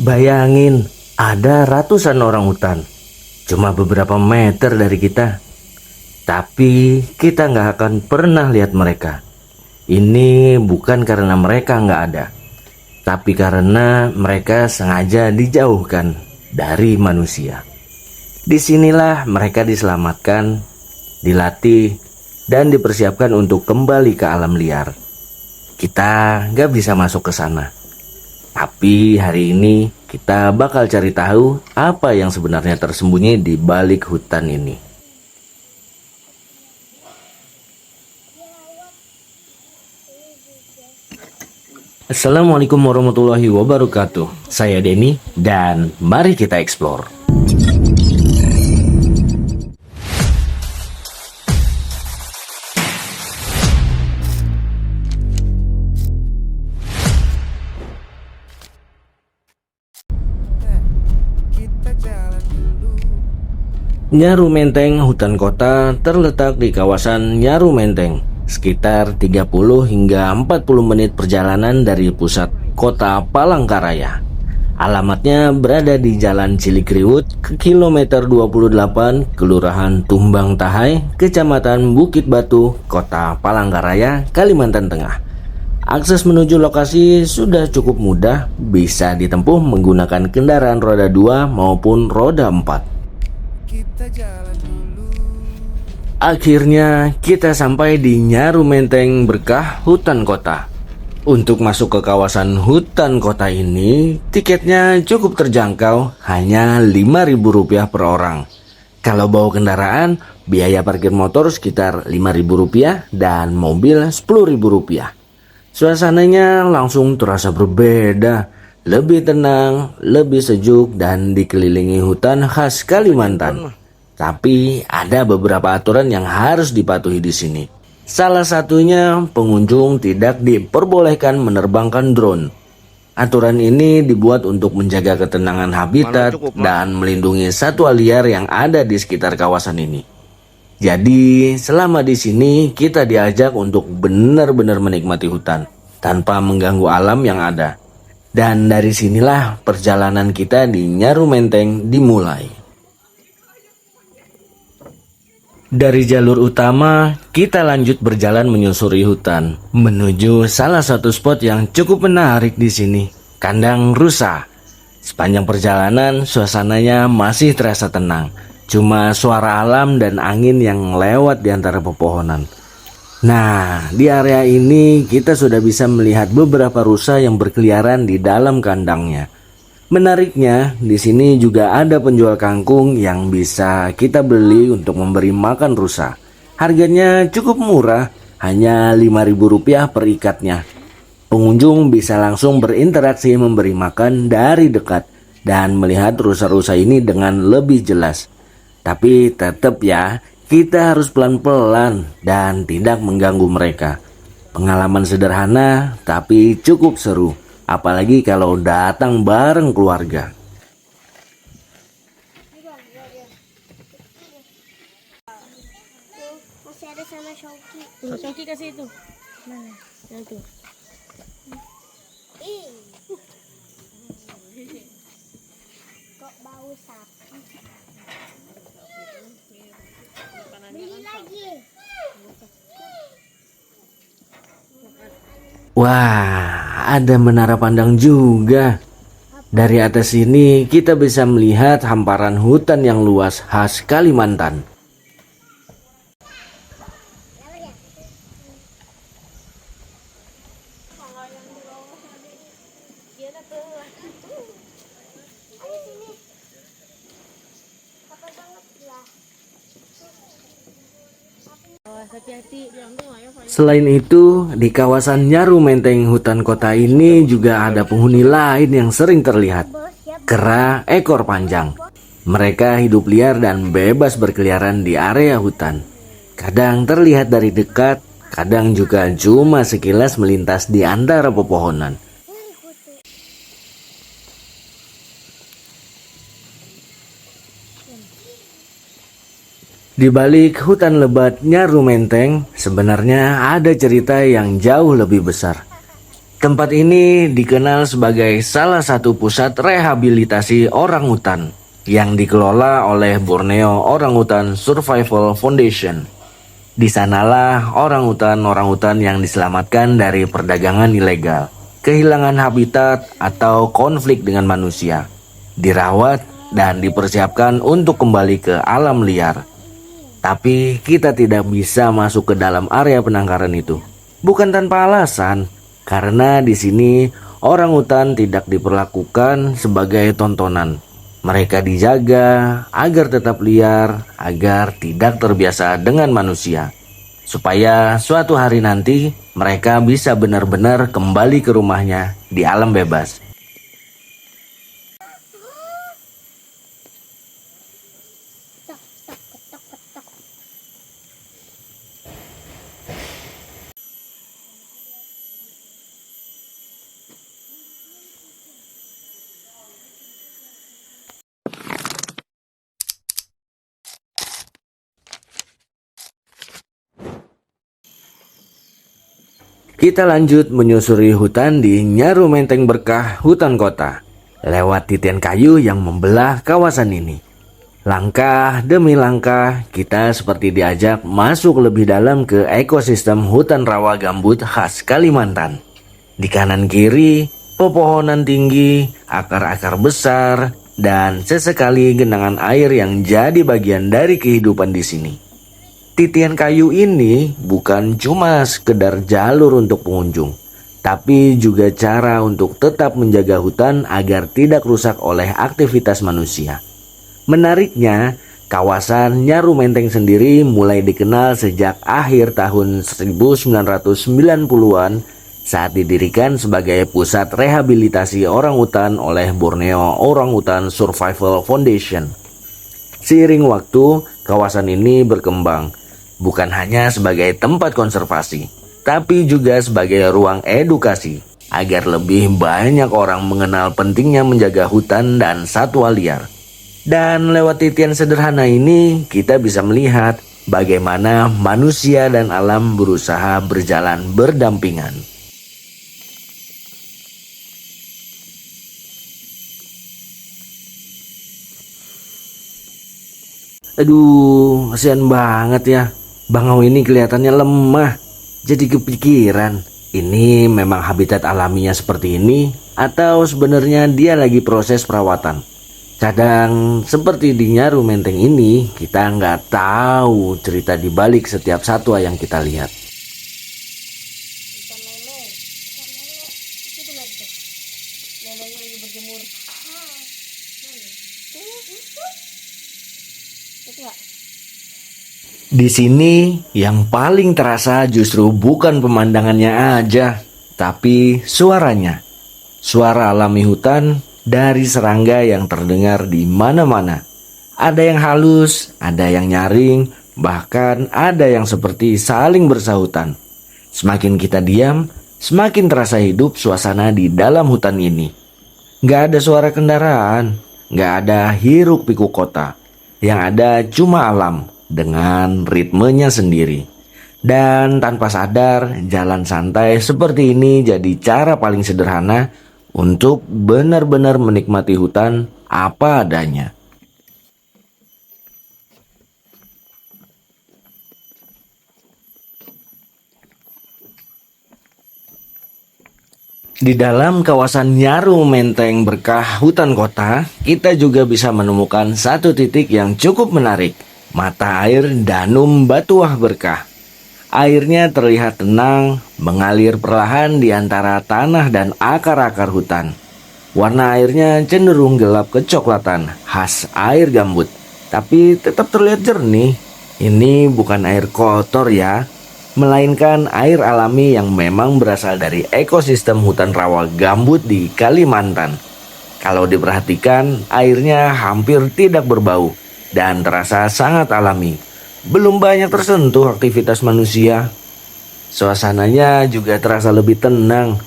Bayangin, ada ratusan orang hutan, cuma beberapa meter dari kita. Tapi kita nggak akan pernah lihat mereka. Ini bukan karena mereka nggak ada, tapi karena mereka sengaja dijauhkan dari manusia. Disinilah mereka diselamatkan, dilatih, dan dipersiapkan untuk kembali ke alam liar. Kita nggak bisa masuk ke sana. Tapi hari ini kita bakal cari tahu apa yang sebenarnya tersembunyi di balik hutan ini. Assalamualaikum warahmatullahi wabarakatuh. Saya Denny dan mari kita explore. Nyaru Menteng Hutan Kota terletak di kawasan Nyaru Menteng, sekitar 30 hingga 40 menit perjalanan dari pusat kota Palangkaraya. Alamatnya berada di Jalan Cilikriwut ke kilometer 28, Kelurahan Tumbang Tahai, Kecamatan Bukit Batu, Kota Palangkaraya, Kalimantan Tengah. Akses menuju lokasi sudah cukup mudah, bisa ditempuh menggunakan kendaraan roda 2 maupun roda 4. Akhirnya kita sampai di Nyaru Menteng Berkah Hutan Kota. Untuk masuk ke kawasan hutan kota ini, tiketnya cukup terjangkau, hanya Rp5.000 per orang. Kalau bawa kendaraan, biaya parkir motor sekitar Rp5.000 dan mobil Rp10.000. Suasananya langsung terasa berbeda, lebih tenang, lebih sejuk, dan dikelilingi hutan khas Kalimantan. Tapi ada beberapa aturan yang harus dipatuhi di sini. Salah satunya, pengunjung tidak diperbolehkan menerbangkan drone. Aturan ini dibuat untuk menjaga ketenangan habitat dan melindungi satwa liar yang ada di sekitar kawasan ini. Jadi, selama di sini kita diajak untuk benar-benar menikmati hutan tanpa mengganggu alam yang ada. Dan dari sinilah perjalanan kita di Nyaru Menteng dimulai. Dari jalur utama, kita lanjut berjalan menyusuri hutan menuju salah satu spot yang cukup menarik di sini, kandang rusa. Sepanjang perjalanan, suasananya masih terasa tenang, cuma suara alam dan angin yang lewat di antara pepohonan. Nah, di area ini kita sudah bisa melihat beberapa rusa yang berkeliaran di dalam kandangnya. Menariknya, di sini juga ada penjual kangkung yang bisa kita beli untuk memberi makan rusa. Harganya cukup murah, hanya Rp5.000 per ikatnya. Pengunjung bisa langsung berinteraksi memberi makan dari dekat dan melihat rusa-rusa ini dengan lebih jelas. Tapi tetap ya, kita harus pelan-pelan dan tidak mengganggu mereka. Pengalaman sederhana tapi cukup seru, apalagi kalau datang bareng keluarga. Masih ada sama Shoki. Shoki kasih itu. Mana? Yang itu. Ih. Kok bau sapi? Beli lagi. Wah, ada menara pandang juga. Dari atas ini kita bisa melihat hamparan hutan yang luas khas Kalimantan. Hati-hati. Selain itu, di kawasan Nyaru Menteng Hutan Kota ini juga ada penghuni lain yang sering terlihat. Kera ekor panjang. Mereka hidup liar dan bebas berkeliaran di area hutan. Kadang terlihat dari dekat, kadang juga cuma sekilas melintas di antara pepohonan. Di balik hutan lebat Nyaru Menteng, sebenarnya ada cerita yang jauh lebih besar. Tempat ini dikenal sebagai salah satu pusat rehabilitasi orangutan yang dikelola oleh Borneo Orangutan Survival Foundation. Di sanalah orangutan-orangutan yang diselamatkan dari perdagangan ilegal, kehilangan habitat atau konflik dengan manusia, dirawat dan dipersiapkan untuk kembali ke alam liar. Tapi kita tidak bisa masuk ke dalam area penangkaran itu. Bukan tanpa alasan. Karena di sini orangutan tidak diperlakukan sebagai tontonan. Mereka dijaga agar tetap liar, agar tidak terbiasa dengan manusia. Supaya suatu hari nanti mereka bisa benar-benar kembali ke rumahnya di alam bebas. Tok, tok, ketok, ketok. Kita lanjut menyusuri hutan di Nyaru Menteng Berkah Hutan Kota, lewat titian kayu yang membelah kawasan ini. Langkah demi langkah, kita seperti diajak masuk lebih dalam ke ekosistem hutan rawa gambut khas Kalimantan. Di kanan kiri, pepohonan tinggi, akar-akar besar, dan sesekali genangan air yang jadi bagian dari kehidupan di sini. Titian kayu ini bukan cuma sekedar jalur untuk pengunjung, tapi juga cara untuk tetap menjaga hutan agar tidak rusak oleh aktivitas manusia. Menariknya, kawasan Nyaru Menteng sendiri mulai dikenal sejak akhir tahun 1990-an saat didirikan sebagai pusat rehabilitasi orangutan oleh Borneo Orangutan Survival Foundation. Seiring waktu, kawasan ini berkembang. Bukan hanya sebagai tempat konservasi, tapi juga sebagai ruang edukasi agar lebih banyak orang mengenal pentingnya menjaga hutan dan satwa liar. Dan lewat titian sederhana ini, kita bisa melihat bagaimana manusia dan alam berusaha berjalan berdampingan. Aduh, kasihan banget ya. Bangau ini kelihatannya lemah. Jadi kepikiran, ini memang habitat alaminya seperti ini atau sebenarnya dia lagi proses perawatan? Kadang seperti di Nyaru Menteng ini, kita nggak tahu cerita di balik setiap satwa yang kita lihat. Ikan lele. Ikan lele. Itu lihat tuh. Lelenya lagi berjemur. Ah, Mana? itu. Itu nggak? Di sini yang paling terasa justru bukan pemandangannya aja, tapi suaranya. Suara alami hutan dari serangga yang terdengar di mana-mana. Ada yang halus, ada yang nyaring, bahkan ada yang seperti saling bersahutan. Semakin kita diam, semakin terasa hidup suasana di dalam hutan ini. Gak ada suara kendaraan, gak ada hiruk pikuk kota. Yang ada cuma alam dengan ritmenya sendiri. Dan tanpa sadar, jalan santai seperti ini jadi cara paling sederhana untuk benar-benar menikmati hutan apa adanya. Di dalam kawasan Nyaru Menteng Berkah Hutan Kota, kita juga bisa menemukan satu titik yang cukup menarik. Mata air Danum Batuah Berkah. Airnya terlihat tenang, mengalir perlahan di antara tanah dan akar-akar hutan. Warna airnya cenderung gelap kecoklatan, khas air gambut, tapi tetap terlihat jernih. Ini bukan air kotor ya, melainkan air alami yang memang berasal dari ekosistem hutan rawa gambut di Kalimantan. Kalau diperhatikan, airnya hampir tidak berbau dan terasa sangat alami. Belum banyak tersentuh aktivitas manusia. Suasananya juga terasa lebih tenang,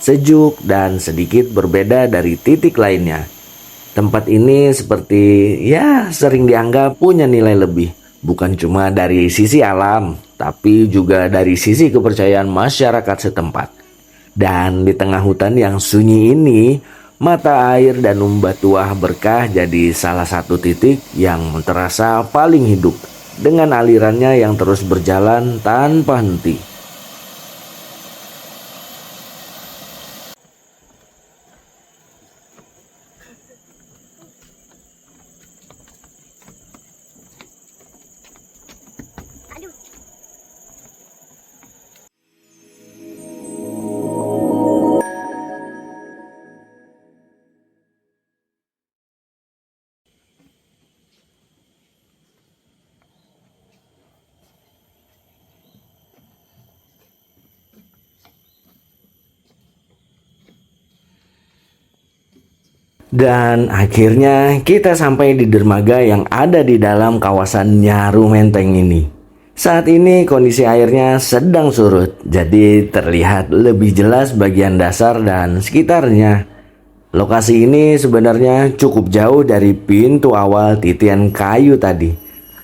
sejuk, dan sedikit berbeda dari titik lainnya. Tempat ini seperti sering dianggap punya nilai lebih, bukan cuma dari sisi alam, tapi juga dari sisi kepercayaan masyarakat setempat. Dan di tengah hutan yang sunyi ini, mata air dan Umbatuah Berkah jadi salah satu titik yang terasa paling hidup dengan alirannya yang terus berjalan tanpa henti. Aduh. Dan akhirnya kita sampai di dermaga yang ada di dalam kawasan Nyaru Menteng ini. Saat ini kondisi airnya sedang surut, jadi terlihat lebih jelas bagian dasar dan sekitarnya. Lokasi ini sebenarnya cukup jauh dari pintu awal titian kayu tadi.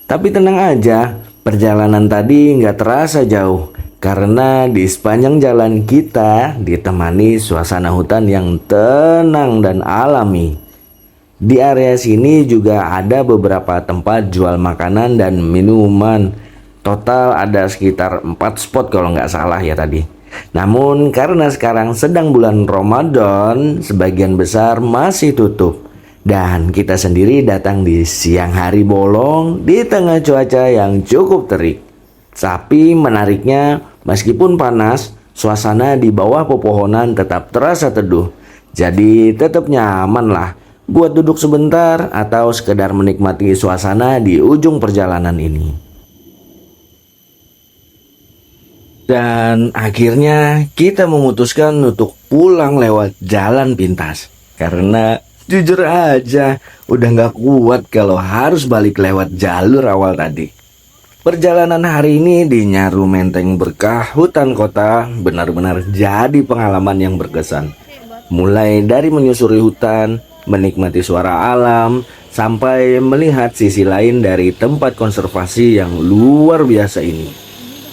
Tapi tenang aja, perjalanan tadi nggak terasa jauh. Karena di sepanjang jalan kita ditemani suasana hutan yang tenang dan alami. Di area sini juga ada beberapa tempat jual makanan dan minuman. Total ada sekitar 4 spot kalau nggak salah ya tadi. Namun karena sekarang sedang bulan Ramadan, sebagian besar masih tutup. Dan kita sendiri datang di siang hari bolong di tengah cuaca yang cukup terik. Tapi menariknya, meskipun panas, suasana di bawah pepohonan tetap terasa teduh. Jadi tetap nyaman lah buat duduk sebentar atau sekedar menikmati suasana di ujung perjalanan ini. Dan akhirnya kita memutuskan untuk pulang lewat jalan pintas. Karena jujur aja udah gak kuat kalau harus balik lewat jalur awal tadi. Perjalanan hari ini di Nyaru Menteng Berkah Hutan Kota benar-benar jadi pengalaman yang berkesan. Mulai dari menyusuri hutan, menikmati suara alam, sampai melihat sisi lain dari tempat konservasi yang luar biasa ini.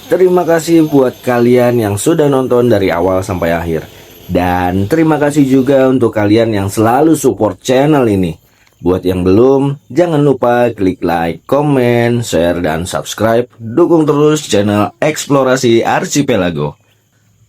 Terima kasih buat kalian yang sudah nonton dari awal sampai akhir. Dan terima kasih juga untuk kalian yang selalu support channel ini. Buat yang belum, jangan lupa klik like, komen, share, dan subscribe. Dukung terus channel Eksplorasi Archipelago.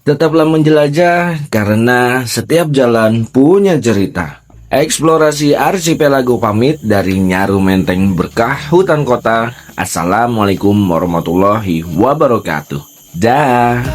Tetaplah menjelajah karena setiap jalan punya cerita. Eksplorasi Archipelago pamit dari Nyaru Menteng Berkah Hutan Kota. Assalamualaikum warahmatullahi wabarakatuh. Dah.